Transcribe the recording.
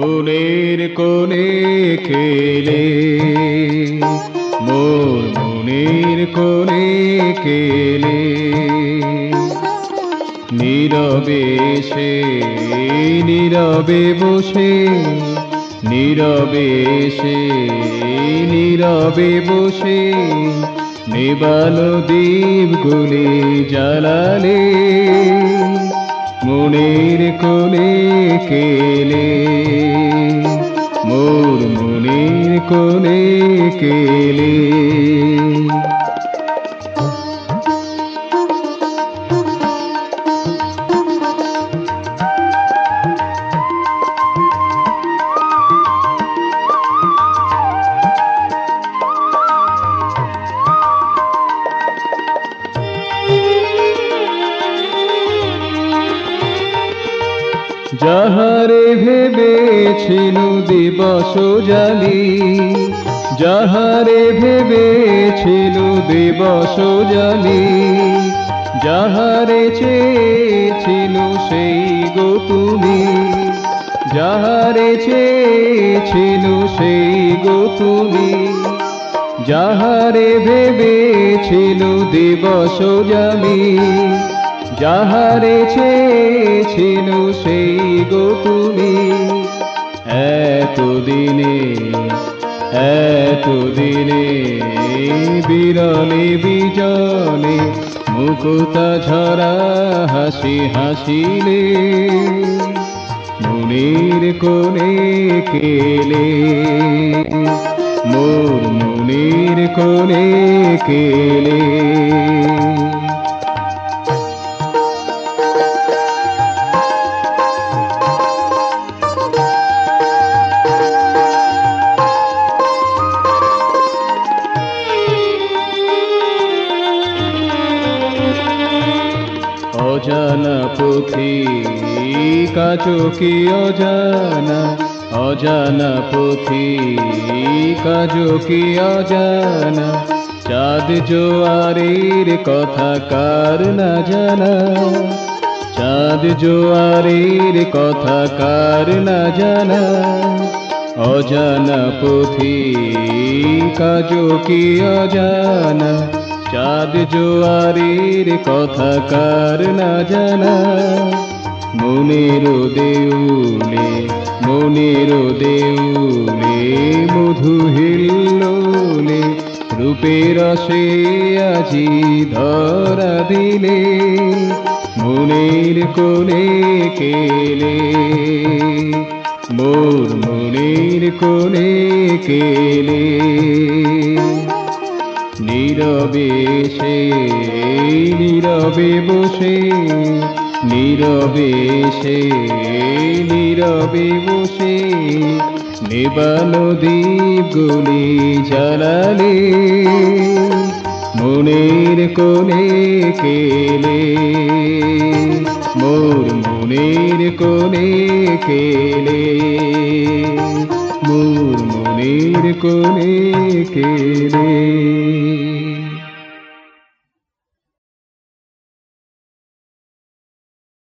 মনের কোণে খেলে, মোর মনের কোণে খেলে, নীরবে সে নীরবে বসে, নীরবে সে নীরবে বসে, নেবালো দীপগুলি জ্বালালে, মনের কোণে কেলে, মোর মনের কোণে কেলে। যাহারে ভেবেছিল দিবস জালি, যাহারে ভেবেছিল দিবস জালি, যাহারে চেয়েছিল সেই গো তুমি, যাহারে চেয়েছিল সেই গো তুমি, যাহারে ভেবেছিল দিবস জালি, যাহারে চেয়েছিল সেই গো তুমি, এতদিনে এতদিনে বিরলে বিজলে মুকুতা ঝরা হাসি হাসিলে, মনের কোণে কেলে, মোর মনের কোণে কেলে। অজানা পথিকা চোখে অজানা, অজানা পথিকা চোখে অজানা, চাঁদ জোয়ারের কথা কার না জানা, চাঁদ জোয়ারের কথা কার না জানা, অজানা পথিকা চোখে অজানা, চাঁদ জোয়ারের কথা কার না জানা, মনের দেউলে মনের দেউলে মধু হিল্লোলে, রূপের রসে আজি ধরা দিলে, মনের কোণে কেলে, মোর মনের কোণে কেলে, নীরবে সে নীরবে বসে, নীরবে সে নীরবে বসে, নেবালো দীপগুলি জ্বালালে, মনের কোণে কেলে, মোর মনের কোণে কেলে, মোর মনের কোণে কেলে।